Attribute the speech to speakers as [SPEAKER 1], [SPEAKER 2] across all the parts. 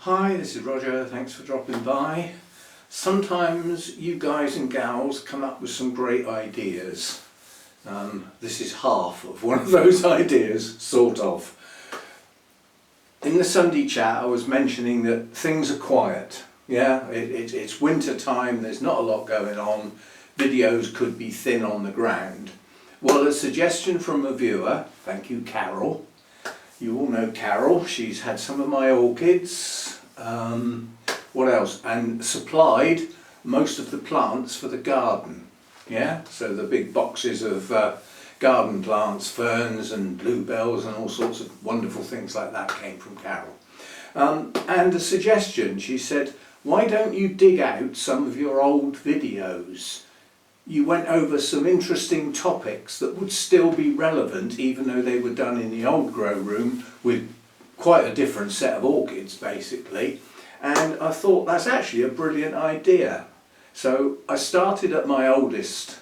[SPEAKER 1] Hi, this is Roger, thanks for dropping by. Sometimes you guys and gals come up with some great ideas. This is half of one of those ideas, sort of. In the Sunday chat I was mentioning that things are quiet. Yeah, it's winter time, there's not a lot going on, videos could be thin on the ground. Well, a suggestion from a viewer, thank you Carol. You all know Carol, she's had some of my orchids, what else, and supplied most of the plants for the garden. Yeah, so the big boxes of garden plants, ferns and bluebells and all sorts of wonderful things like that came from Carol. And a suggestion, she said, why don't you dig out some of your old videos? You went over some interesting topics that would still be relevant even though they were done in the old grow room with quite a different set of orchids basically, and I thought that's actually a brilliant idea. So I started at my oldest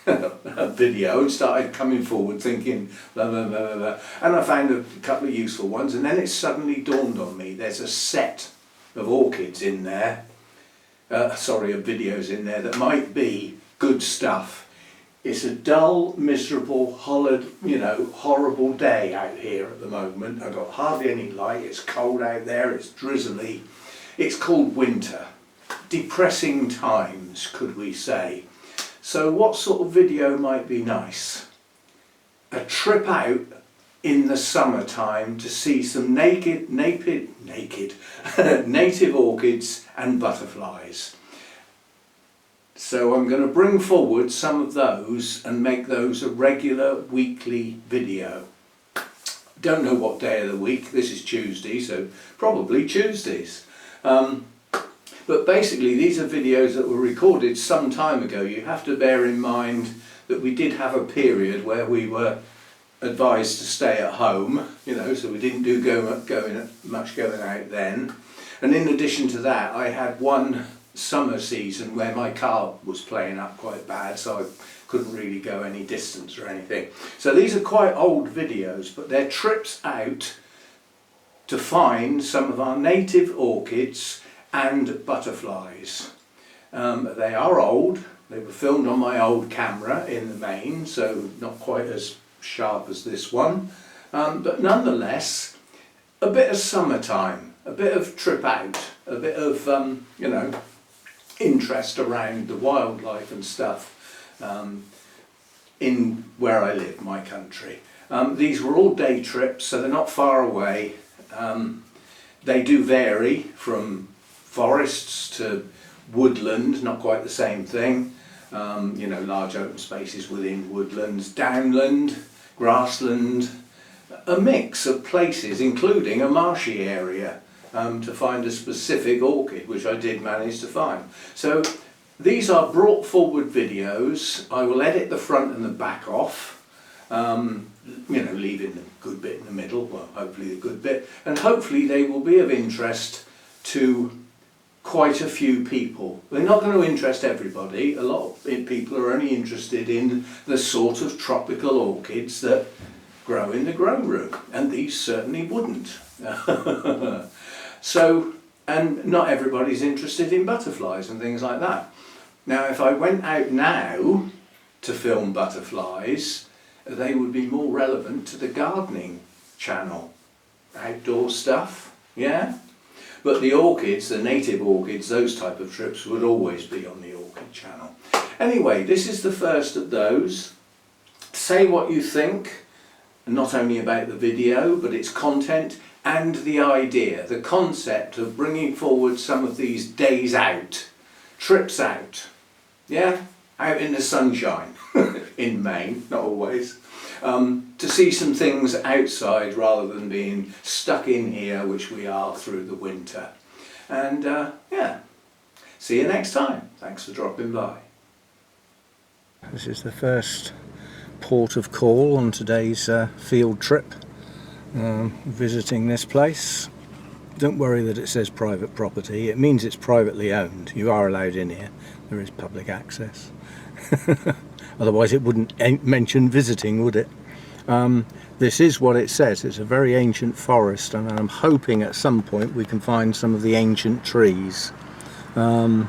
[SPEAKER 1] video and started coming forward thinking blah blah blah blah, and I found a couple of useful ones, and then it suddenly dawned on me there's a set of orchids in there, of videos in there that might be good stuff. It's a dull, miserable, horrible day out here at the moment. I've got hardly any light, it's cold out there, it's drizzly. It's called winter. Depressing times, could we say. So what sort of video might be nice? A trip out in the summertime to see some native orchids and butterflies. So I'm going to bring forward some of those and make those a regular weekly video. Don't know what day of the week, this is Tuesday, so probably Tuesdays. But basically these are videos that were recorded some time ago. You have to bear in mind that we did have a period where we were advised to stay at home, so we didn't do much going out then. And in addition to that, I had one summer season where my car was playing up quite bad, so I couldn't really go any distance or anything. So these are quite old videos, but they're trips out to find some of our native orchids and butterflies. They are old, they were filmed on my old camera in the main, so not quite as sharp as this one, but nonetheless a bit of summertime, a bit of trip out, a bit of interest around the wildlife and stuff in where I live, my country. These were all day trips, so they're not far away. They do vary from forests to woodland, not quite the same thing. Large open spaces within woodlands, downland, grassland, a mix of places, including a marshy area. To find a specific orchid, which I did manage to find. So these are brought forward videos. I will edit the front and the back off, leaving the good bit in the middle, well hopefully the good bit, and hopefully they will be of interest to quite a few people. They're not going to interest everybody. A lot of people are only interested in the sort of tropical orchids that grow in the grow room, and these certainly wouldn't. So, and not everybody's interested in butterflies and things like that. Now, if I went out now to film butterflies, they would be more relevant to the gardening channel. Outdoor stuff, yeah? But the orchids, the native orchids, those type of trips would always be on the Orchid Channel. Anyway, this is the first of those. Say what you think, not only about the video, but its content, and the idea, the concept of bringing forward some of these days out, trips out, yeah, out in the sunshine, in Maine, not always, to see some things outside rather than being stuck in here, which we are through the winter. And yeah, see you next time. Thanks for dropping by. This is the first port of call on today's field trip. Visiting this place. Don't worry that it says private property, it means it's privately owned. You are allowed in here, there is public access. Otherwise it wouldn't mention visiting, would it? This is what it says. It's a very ancient forest, and I'm hoping at some point we can find some of the ancient trees. The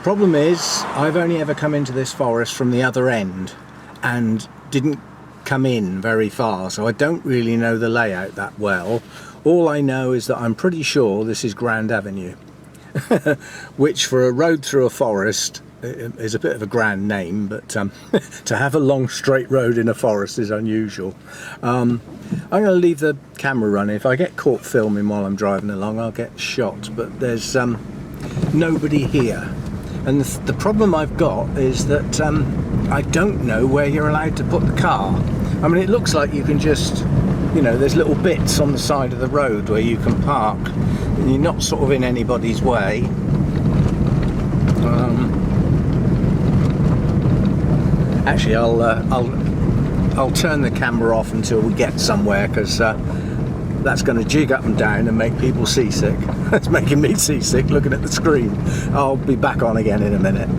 [SPEAKER 1] problem is I've only ever come into this forest from the other end and didn't come in very far, so I don't really know the layout that well. All I know is that I'm pretty sure this is Grand Avenue, which for a road through a forest is a bit of a grand name, but to have a long straight road in a forest is unusual. I'm going to leave the camera running. If I get caught filming while I'm driving along, I'll get shot, but there's nobody here. And the problem I've got is that I don't know where you're allowed to put the car. I mean, it looks like you can just, you know, there's little bits on the side of the road where you can park, and you're not sort of in anybody's way. Actually, I'll turn the camera off until we get somewhere, because that's going to jig up and down and make people seasick. It's making me seasick looking at the screen. I'll be back on again in a minute.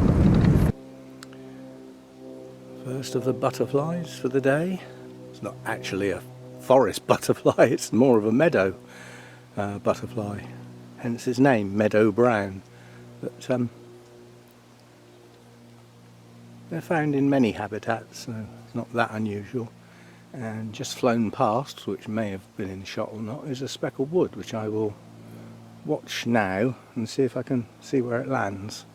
[SPEAKER 1] First of the butterflies for the day. It's not actually a forest butterfly, it's more of a meadow butterfly, hence its name, meadow brown. But they're found in many habitats, so it's not that unusual. And just flown past, which may have been in shot or not, is a speckled wood, which I will watch now and see if I can see where it lands.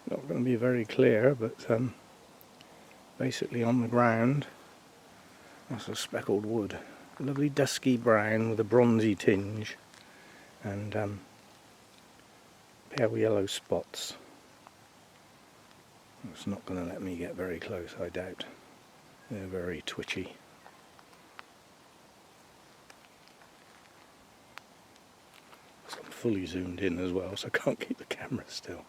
[SPEAKER 1] Not going to be very clear, but basically on the ground, that's a speckled wood. Lovely dusky brown with a bronzy tinge and pale yellow spots. It's not going to let me get very close, I doubt. They're very twitchy. So I'm fully zoomed in as well, so I can't keep the camera still.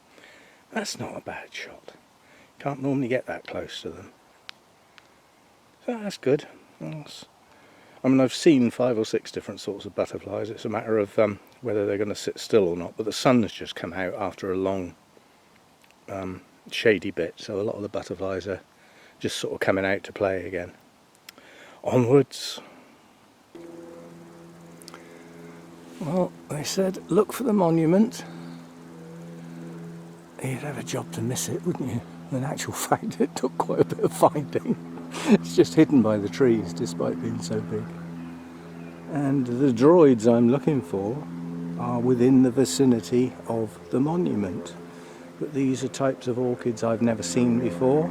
[SPEAKER 1] That's not a bad shot. Can't normally get that close to them. So that's good. I mean, I've seen 5 or 6 different sorts of butterflies. It's a matter of whether they're going to sit still or not. But the sun has just come out after a long shady bit, so a lot of the butterflies are just sort of coming out to play again. Onwards. Well, they said look for the monument. You'd have a job to miss it, wouldn't you? In actual fact, it took quite a bit of finding. It's just hidden by the trees despite being so big. And the droids I'm looking for are within the vicinity of the monument. But these are types of orchids I've never seen before.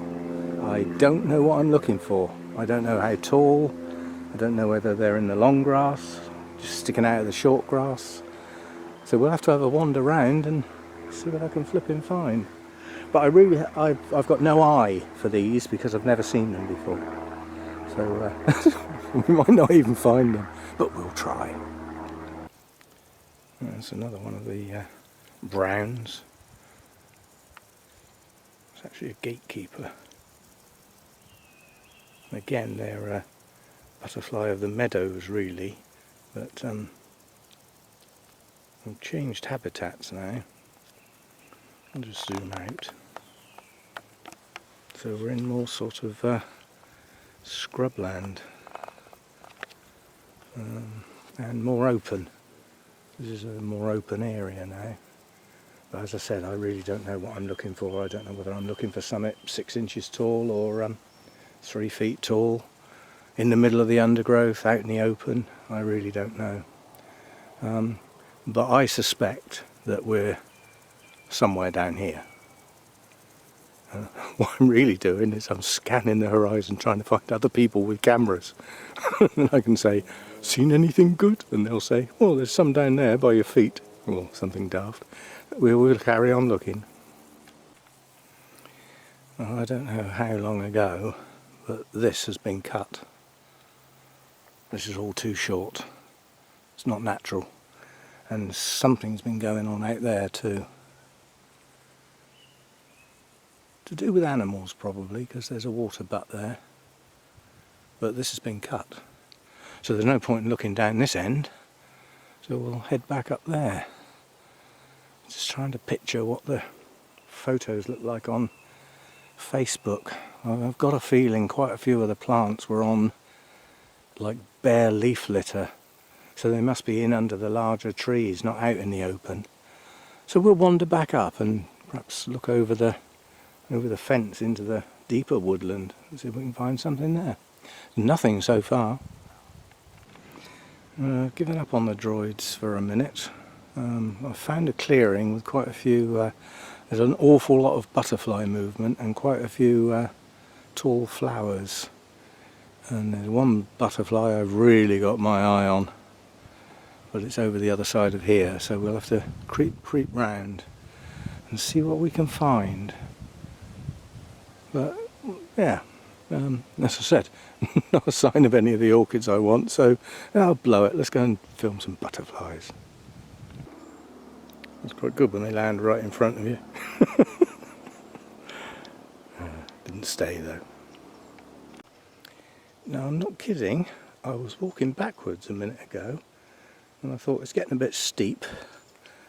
[SPEAKER 1] I don't know what I'm looking for. I don't know how tall. I don't know whether they're in the long grass, just sticking out of the short grass. So we'll have to have a wander round and see what I can flip and find. But I've got no eye for these because I've never seen them before. So we might not even find them, but we'll try. That's another one of the browns. It's actually a gatekeeper. Again, they're a butterfly of the meadows, really, but we've changed habitats now. I'll just zoom out. So we're in more sort of scrubland and more open. This is a more open area now. But as I said, I really don't know what I'm looking for. I don't know whether I'm looking for something 6 inches tall or 3 feet tall, in the middle of the undergrowth, out in the open. I really don't know. But I suspect that we're somewhere down here. What I'm really doing is I'm scanning the horizon trying to find other people with cameras. And I can say, seen anything good? And they'll say, well, there's some down there by your feet, or something daft. We'll carry on looking. Well, I don't know how long ago, but this has been cut. This is all too short. It's not natural. And something's been going on out there too. To do with animals probably, because there's a water butt there. But this has been cut. So there's no point in looking down this end. So we'll head back up there. Just trying to picture what the photos look like on Facebook I've got a feeling quite a few of the plants were on like bare leaf litter, so they must be in under the larger trees, not out in the open. So we'll wander back up and perhaps look over the fence into the deeper woodland and see if we can find something there. Nothing so far. Giving up on the droids for a minute. I've found a clearing with quite a few, there's an awful lot of butterfly movement and quite a few tall flowers. And there's one butterfly I've really got my eye on, but it's over the other side of here, so we'll have to creep round and see what we can find. But yeah, as I said, not a sign of any of the orchids I want, so I'll blow it. Let's go and film some butterflies. It's quite good when they land right in front of you. Didn't stay though. Now I'm not kidding, I was walking backwards a minute ago and I thought it's getting a bit steep,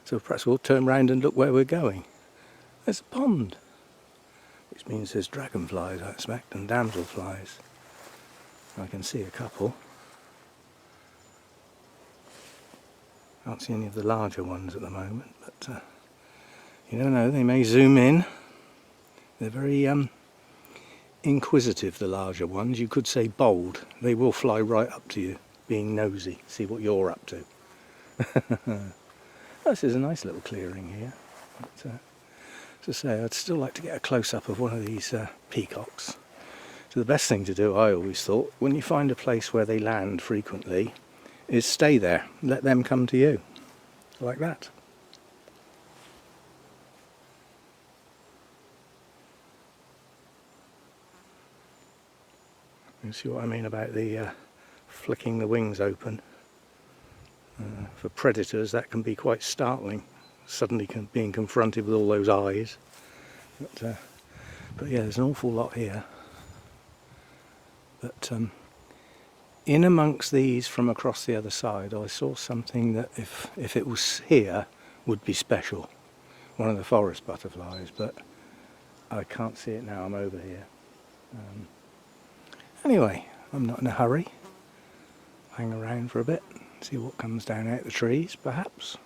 [SPEAKER 1] so perhaps we'll turn round and look where we're going. There's a pond, which means there's dragonflies I expect and damselflies. I can see a couple. Can't see any of the larger ones at the moment, but you don't know, they may zoom in. They're very inquisitive, the larger ones. You could say bold. They will fly right up to you, being nosy, see what you're up to. This is a nice little clearing here. But, as I say, I'd still like to get a close-up of one of these peacocks. So the best thing to do, I always thought, when you find a place where they land frequently, is stay there. Let them come to you. Like that. You see what I mean about the flicking the wings open? For predators that can be quite startling, suddenly being confronted with all those eyes. But yeah, there's an awful lot here. But in amongst these from across the other side I saw something that if it was here would be special. One of the forest butterflies, but I can't see it now, I'm over here. Anyway, I'm not in a hurry. Hang around for a bit, see what comes down out the trees, perhaps.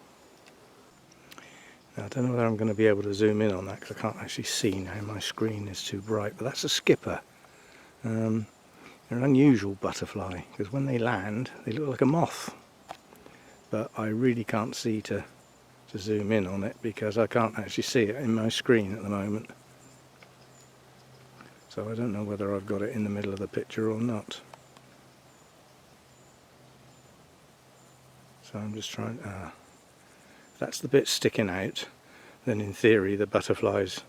[SPEAKER 1] Now, I don't know whether I'm going to be able to zoom in on that because I can't actually see now, my screen is too bright, but that's a skipper. They're an unusual butterfly because when they land they look like a moth, but I really can't see to zoom in on it because I can't actually see it in my screen at the moment. So I don't know whether I've got it in the middle of the picture or not. So I'm just trying, if that's the bit sticking out, then in theory the butterflies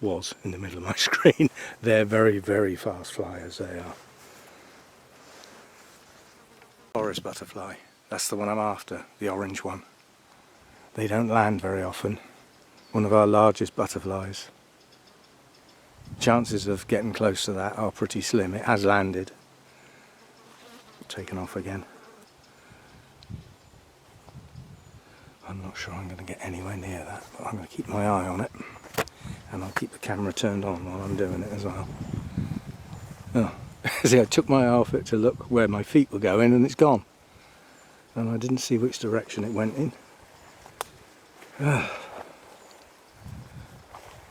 [SPEAKER 1] was in the middle of my screen. They're very, very fast flyers, they are. Forest butterfly, that's the one I'm after, the orange one. They don't land very often. One of our largest butterflies. Chances of getting close to that are pretty slim. It has landed. Taken off again. I'm not sure I'm going to get anywhere near that, but I'm going to keep my eye on it. And I'll keep the camera turned on while I'm doing it as well. Oh, see, I took my eye off it to look where my feet were going and it's gone. And I didn't see which direction it went in.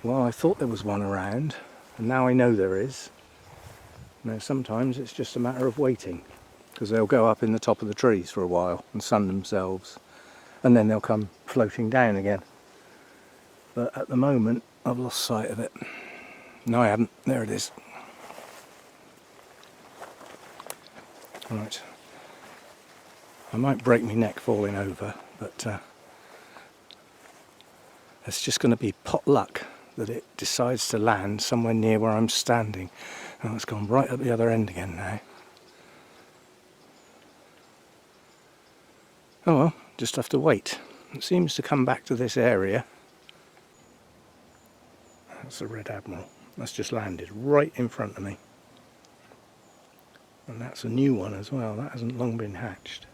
[SPEAKER 1] Well, I thought there was one around, and now I know there is. Now sometimes it's just a matter of waiting, because they'll go up in the top of the trees for a while and sun themselves, and then they'll come floating down again. But at the moment I've lost sight of it. No, I haven't. There it is. Right. I might break my neck falling over, but it's just going to be pot luck that it decides to land somewhere near where I'm standing. Oh, it's gone right at the other end again now. Oh well, just have to wait. It seems to come back to this area. That's the Red Admiral. That's just landed right in front of me. And that's a new one as well. That hasn't long been hatched.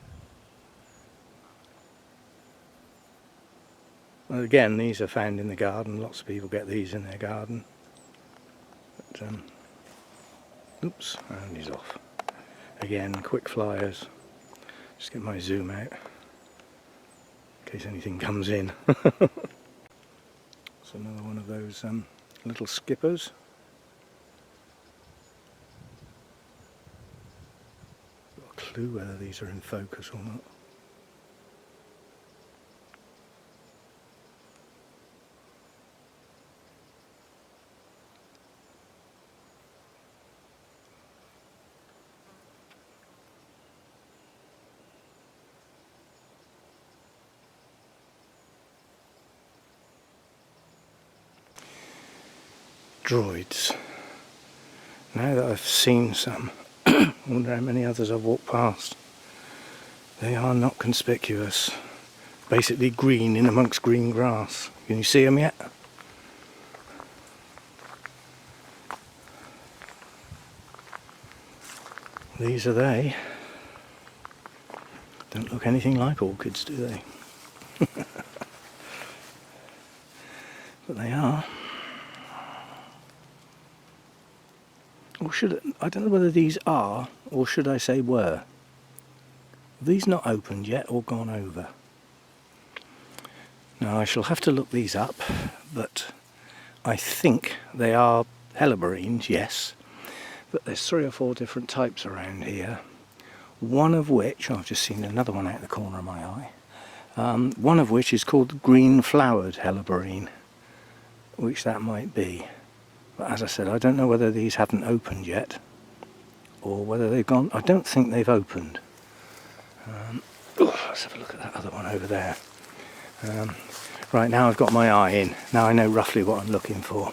[SPEAKER 1] Well, again, these are found in the garden. Lots of people get these in their garden.
[SPEAKER 2] oops, and he's off. Again, quick flyers. Just get my zoom out in case anything comes in. It's another one of those little skippers. Got a clue whether these are in focus or not. Droids. Now that I've seen some, I wonder how many others I've walked past. They are not conspicuous. Basically green in amongst green grass. Can you see them yet? These are they. Don't look anything like orchids, do they? But they are. Or I don't know whether these are, or should I say were. Have these not opened yet or gone over? Now I shall have to look these up, but I think they are helleborines, yes. But there's 3 or 4 different types around here. One of which, I've just seen another one out the corner of my eye. One of which is called the green flowered helleborine, which that might be. But as I said, I don't know whether these haven't opened yet or whether they've gone. I don't think they've opened. Let's have a look at that other one over there. Right, now I've got my eye in. Now I know roughly what I'm looking for.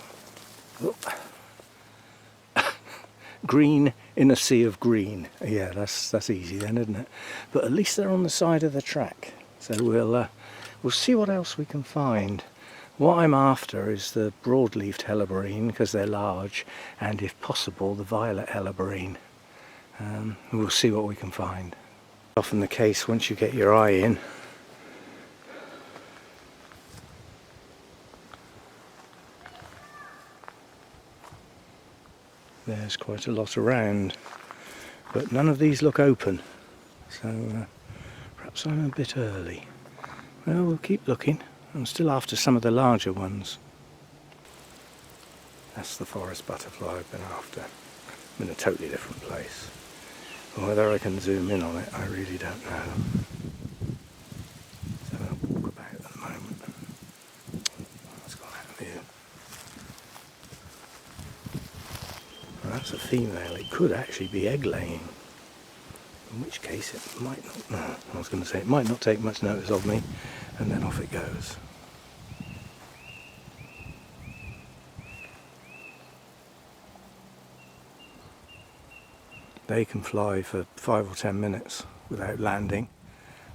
[SPEAKER 2] Green in a sea of green. Yeah, that's easy then, isn't it? But at least they're on the side of the track. So we'll see what else we can find. What I'm after is the broad-leafed helleborine because they're large, and if possible the violet helleborine. We'll see what we can find. Often the case once you get your eye in. There's quite a lot around, but none of these look open, so perhaps I'm a bit early. Well, we'll keep looking. I'm still after some of the larger ones. That's the forest butterfly I've been after. I'm in a totally different place. Whether I can zoom in on it, I really don't know. Let's have a walk about at the moment. It's gone out of view. Well, that's a female. It could actually be egg laying. In which case it might not, no, I was going to say it might not take much notice of me, and then off it goes. They can fly for 5 or 10 minutes without landing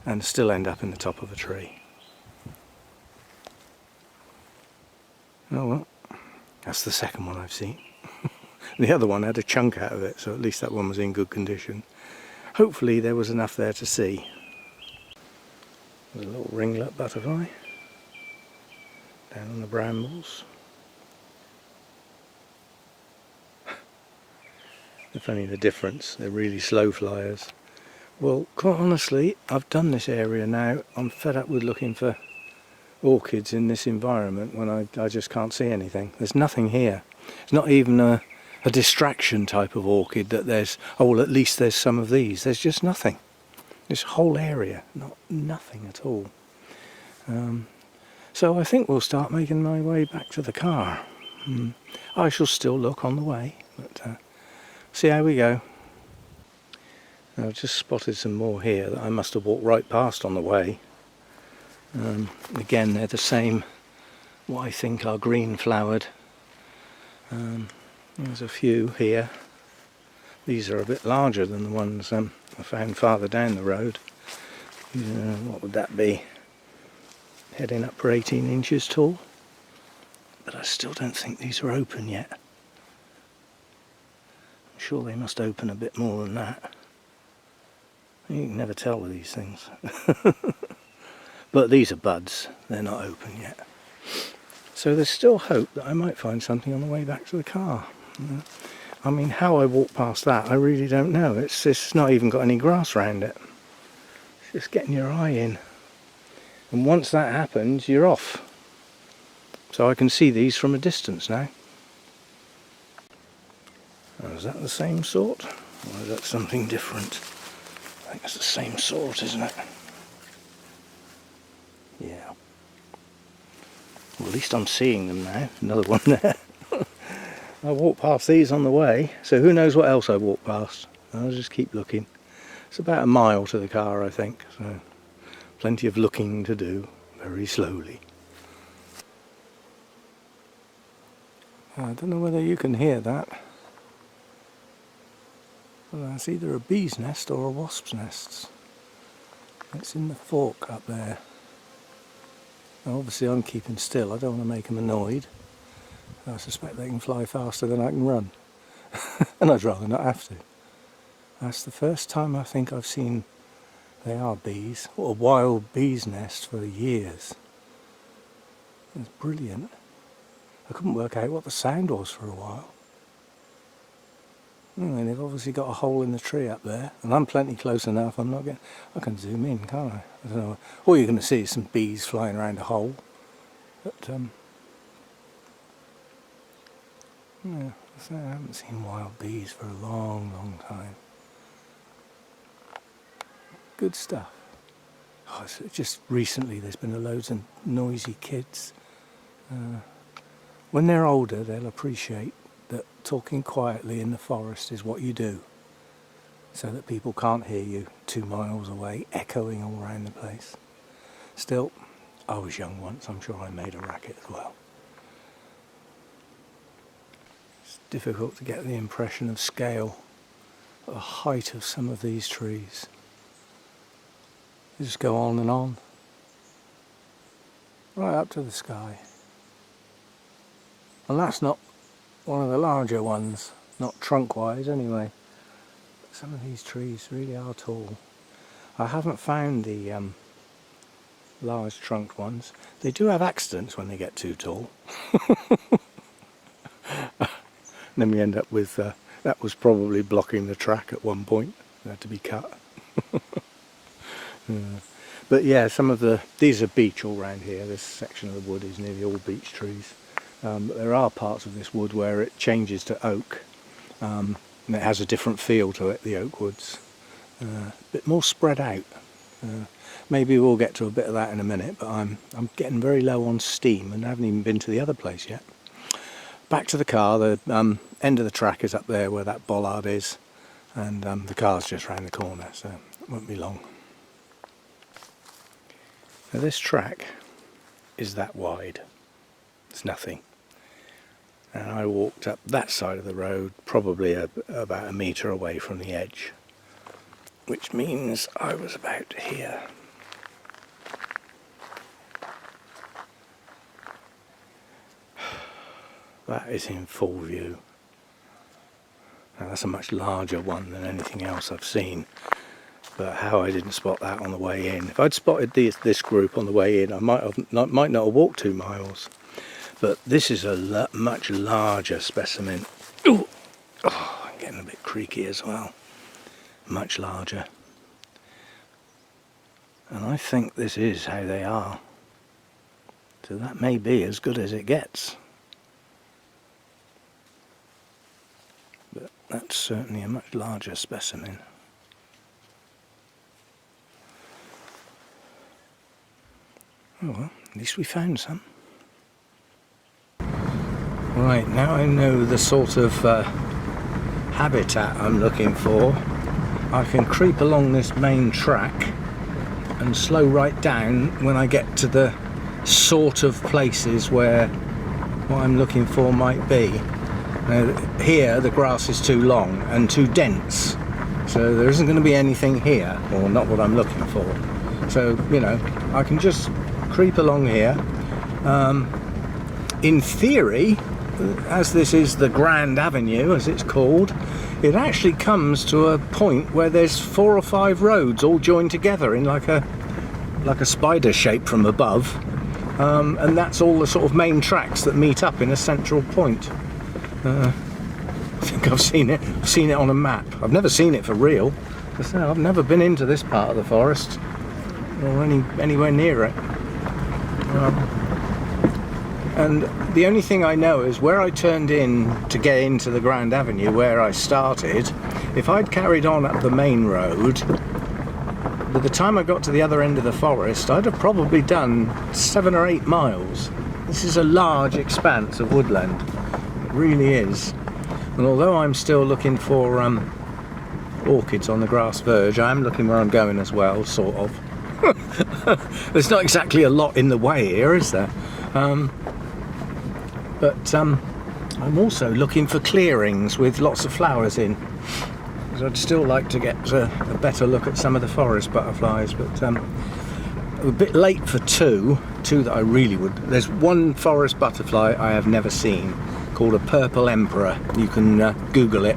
[SPEAKER 2] and still end up in the top of a tree. Oh well, that's the second one I've seen. The other one had a chunk out of it, so at least that one was in good condition. Hopefully there was enough there to see. There's a little ringlet butterfly down on the brambles. If only the difference, they're really slow flyers. Well, quite honestly, I've done this area now. I'm fed up with looking for orchids in this environment when I just can't see anything. There's nothing here. It's not even a distraction type of orchid that there's, oh well, at least there's some of these. There's just nothing. This whole area, nothing at all. So I think we'll start making my way back to the car. I shall still look on the way, but see how we go. I've just spotted some more here that I must have walked right past on the way. Again, they're the same, what I think are green flowered. There's a few here. These are a bit larger than the ones I found farther down the road. What would that be? Heading up for 18 inches tall. But I still don't think these are open yet. I'm sure they must open a bit more than that. You can never tell with these things. But these are buds, they're not open yet. So there's still hope that I might find something on the way back to the car. I mean, how I walk past that, I really don't know. It's not even got any grass around it. It's just getting your eye in. And once that happens, you're off. So I can see these from a distance now. Oh, is that the same sort? Or is that something different? I think it's the same sort, isn't it? Yeah. Well, at least I'm seeing them now. Another one there. I walked past these on the way, so who knows what else I walked past. I'll just keep looking. It's about a mile to the car, I think, so plenty of looking to do, very slowly. I don't know whether you can hear that. Well, that's either a bee's nest or a wasp's nest. It's in the fork up there. Now, obviously I'm keeping still, I don't want to make them annoyed. I suspect they can fly faster than I can run. And I'd rather not have to. That's the first time I think I've seen, they are bees, or a wild bee's nest for years. It's brilliant. I couldn't work out what the sound was for a while. And they've obviously got a hole in the tree up there, and I'm plenty close enough. I can zoom in, can't I? I don't know. All you're going to see is some bees flying around a hole. But yeah, I haven't seen wild bees for a long, long time. Good stuff. Oh, it's just recently there's been loads of noisy kids. When they're older, they'll appreciate that talking quietly in the forest is what you do, so that people can't hear you 2 miles away, echoing all around the place. Still, I was young once, I'm sure I made a racket as well. It's difficult to get the impression of scale, the height of some of these trees. They just go on and on, right up to the sky. And that's not one of the larger ones, not trunk-wise anyway. But some of these trees really are tall. I haven't found the large trunked ones. They do have accidents when they get too tall. Then we end up with, that was probably blocking the track at one point. It had to be cut. But yeah, these are beech all round here. This section of the wood is nearly all beech trees. But there are parts of this wood where it changes to oak, and it has a different feel to it, the oak woods. A bit more spread out. Maybe we'll get to a bit of that in a minute, but I'm getting very low on steam and I haven't even been to the other place yet. Back to the car, the end of the track is up there where that bollard is, and the car's just round the corner, so it won't be long. Now this track is that wide. It's nothing. And I walked up that side of the road, probably about a metre away from the edge, which means I was about here. That is in full view. Now that's a much larger one than anything else I've seen, but how I didn't spot that on the way in. If I'd spotted this group on the way in, I might not have walked 2 miles. But this is a much larger specimen. Ooh. Oh, I'm getting a bit creaky as well. Much larger. And I think this is how they are. So that may be as good as it gets. But that's certainly a much larger specimen. Oh well, at least we found some. Right, now I know the sort of habitat I'm looking for. I can creep along this main track and slow right down when I get to the sort of places where what I'm looking for might be. Now, here the grass is too long and too dense, so there isn't going to be anything here, or not what I'm looking for. So, you know, I can just creep along here. In theory, as this is the Grand Avenue, as it's called, it actually comes to a point where there's 4 or 5 roads all joined together in like a spider shape from above, and that's all the sort of main tracks that meet up in a central point. think I've seen it. I've seen it on a map. I've never seen it for real. I've never been into this part of the forest or anywhere near it. And the only thing I know is where I turned in to get into the Grand Avenue where I started, if I'd carried on up the main road, by the time I got to the other end of the forest, I'd have probably done 7 or 8 miles. This is a large expanse of woodland. It really is. And although I'm still looking for orchids on the grass verge, I am looking where I'm going as well, sort of. There's not exactly a lot in the way here, is there? But I'm also looking for clearings with lots of flowers in, because I'd still like to get a better look at some of the forest butterflies. But a bit late for two that I really would. There's one forest butterfly I have never seen called a purple emperor. You can Google it,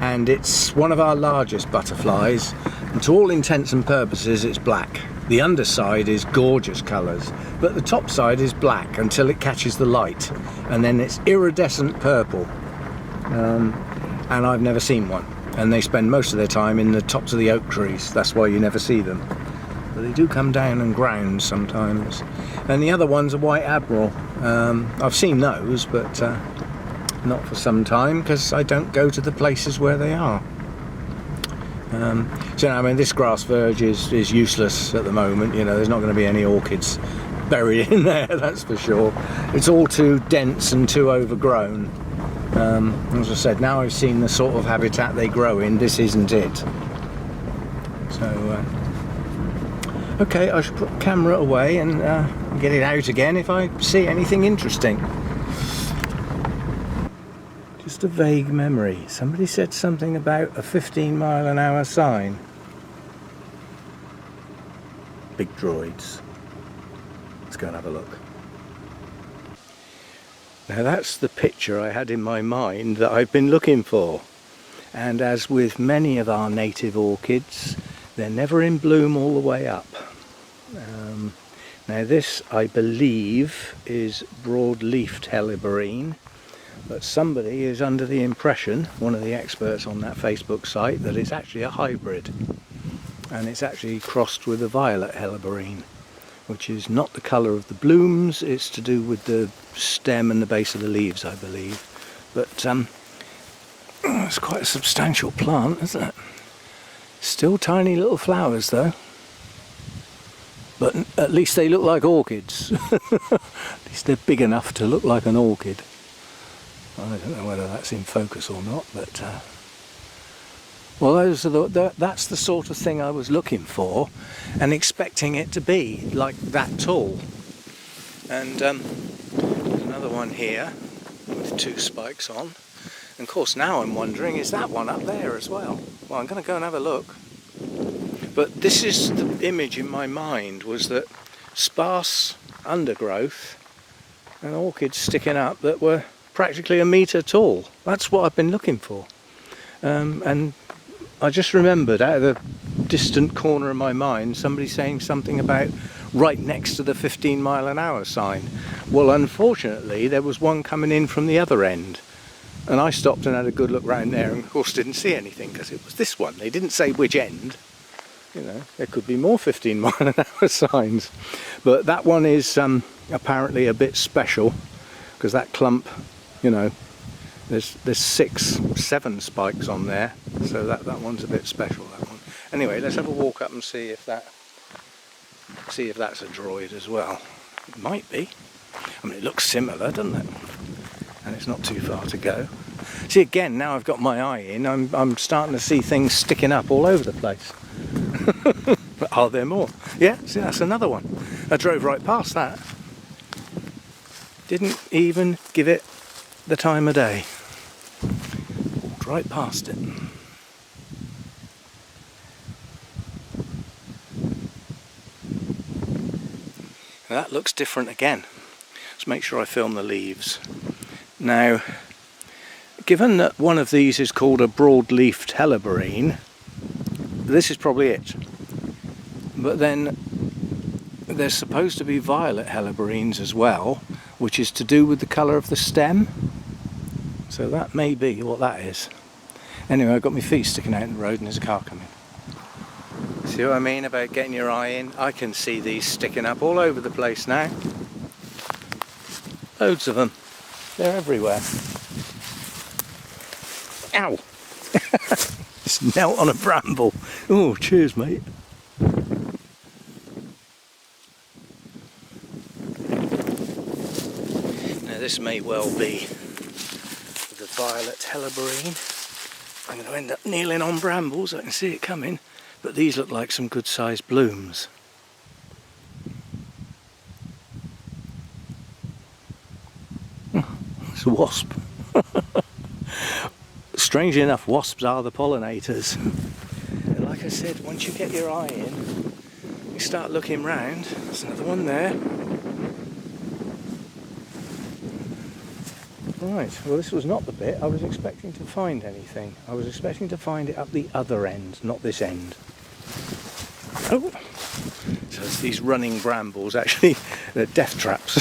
[SPEAKER 2] and it's one of our largest butterflies, and to all intents and purposes it's black. The underside is gorgeous colours, but the top side is black until it catches the light, and then it's iridescent purple. And I've never seen one, and they spend most of their time in the tops of the oak trees. That's why you never see them, but they do come down and ground sometimes. And the other one's a white admiral. I've seen those, but not for some time, because I don't go to the places where they are. So I mean, this grass verge is useless at the moment. You know, there's not going to be any orchids buried in there, that's for sure. It's all too dense and too overgrown. As I said, now I've seen the sort of habitat they grow in, this isn't it. So okay, I should put the camera away and get it out again if I see anything interesting. Just a vague memory. Somebody said something about a 15-mile-an-hour sign. Big droids. Let's go and have a look. Now that's the picture I had in my mind that I've been looking for. And as with many of our native orchids, they're never in bloom all the way up. Now this, I believe, is broad-leafed helleborine. But somebody is under the impression, one of the experts on that Facebook site, that it's actually a hybrid. And it's actually crossed with a violet helleborine, which is not the colour of the blooms, it's to do with the stem and the base of the leaves, I believe. But it's quite a substantial plant, isn't it? Still tiny little flowers though. But at least they look like orchids. At least they're big enough to look like an orchid. I don't know whether that's in focus or not, but well, those are that's the sort of thing I was looking for and expecting it to be, like that tall. And there's another one here with 2 spikes on. And of course now I'm wondering, is that one up there as well? Well, I'm going to go and have a look. But this is the image in my mind, was that sparse undergrowth and orchids sticking up that were practically 1 metre tall. That's what I've been looking for. And I just remembered out of the distant corner of my mind somebody saying something about right next to the 15-mile-an-hour sign. Well, unfortunately there was one coming in from the other end, and I stopped and had a good look round there and of course didn't see anything because it was this one. They didn't say which end. You know, there could be more 15-mile-an-hour signs, but that one is apparently a bit special, because that clump, you know, there's 6, 7 spikes on there, so that one's a bit special, that one. Anyway, let's have a walk up and see if that's a droid as well. It might be. I mean, it looks similar, doesn't it? And it's not too far to go. See, again, now I've got my eye in, I'm starting to see things sticking up all over the place. But are there more? Yeah, see, that's another one. I drove right past that. Didn't even give it the time of day. Walked right past it. That looks different again. Let's make sure I film the leaves. Now, given that one of these is called a broad-leafed helleborine, this is probably it. But then there's supposed to be violet helleborines as well, which is to do with the colour of the stem. So that may be what that is. Anyway, I've got my feet sticking out in the road and there's a car coming. See what I mean about getting your eye in? I can see these sticking up all over the place now. Loads of them. They're everywhere. Ow! Just knelt on a bramble. Oh, cheers, mate. Now this may well be the violet helleborine. I'm going to end up kneeling on brambles. I can see it coming. But these look like some good sized blooms. It's a wasp. Strangely enough, wasps are the pollinators. And like I said, once you get your eye in, you start looking round. There's another one there. Right, well this was not the bit I was expecting to find anything. I was expecting to find it up the other end, not this end. Oh! So it's these running brambles, actually, they're death traps.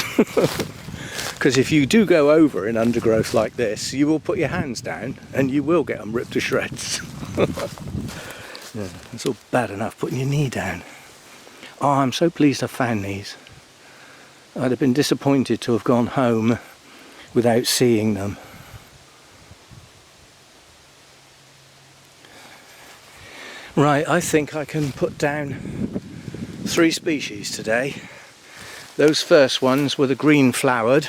[SPEAKER 2] Because if you do go over in undergrowth like this, you will put your hands down and you will get them ripped to shreds. Yeah, it's all bad enough putting your knee down. Oh, I'm so pleased I found these. I'd have been disappointed to have gone home without seeing them. Right, I think I can put down 3 species today. Those first ones were the green flowered.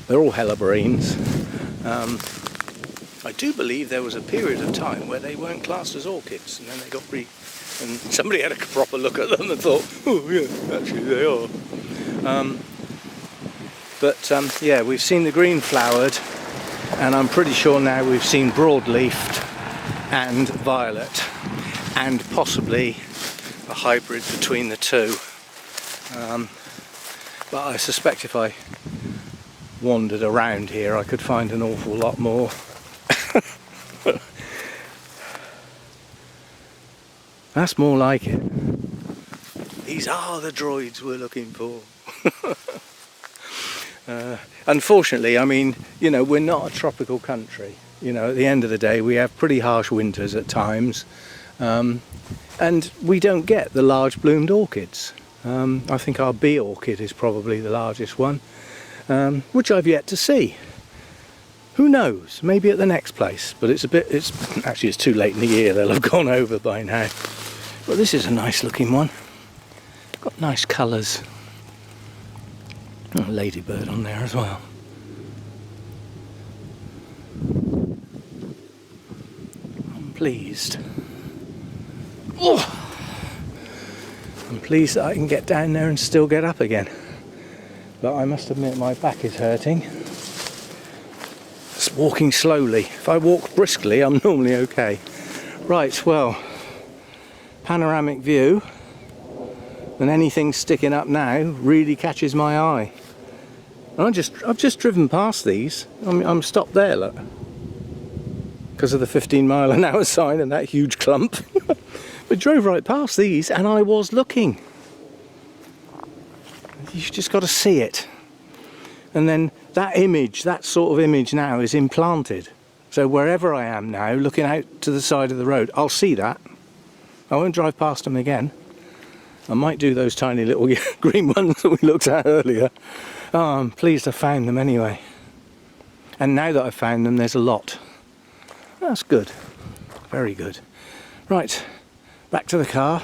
[SPEAKER 2] They're all helleborines. I do believe there was a period of time where they weren't classed as orchids, and then they got and somebody had a proper look at them and thought, oh yeah, actually they are. Yeah, we've seen the green flowered, and I'm pretty sure now we've seen broadleafed and violet, and possibly a hybrid between the two. But I suspect if I wandered around here I could find an awful lot more. That's more like it. These are the droids we're looking for. Unfortunately, I mean, you know, we're not a tropical country. You know, at the end of the day we have pretty harsh winters at times, and we don't get the large bloomed orchids. I think our bee orchid is probably the largest one, which I've yet to see. Who knows, maybe at the next place, but it's actually it's too late in the year, they'll have gone over by now. But this is a nice looking one, got nice colours. Oh, a ladybird on there as well. I'm pleased. Oh! I'm pleased that I can get down there and still get up again. But I must admit my back is hurting. Just walking slowly. If I walk briskly, I'm normally okay. Right, well, panoramic view, and anything sticking up now really catches my eye. And I've just driven past these. I'm stopped there, look, because of the 15-mile-an-hour sign and that huge clump. But drove right past these and I was looking. You've just got to see it. And then that image, that sort of image now is implanted. So wherever I am now, looking out to the side of the road, I'll see that. I won't drive past them again. I might do those tiny little green ones that we looked at earlier. Oh, I'm pleased I found them anyway. And now that I've found them, there's a lot. That's good. Very good. Right, back to the car.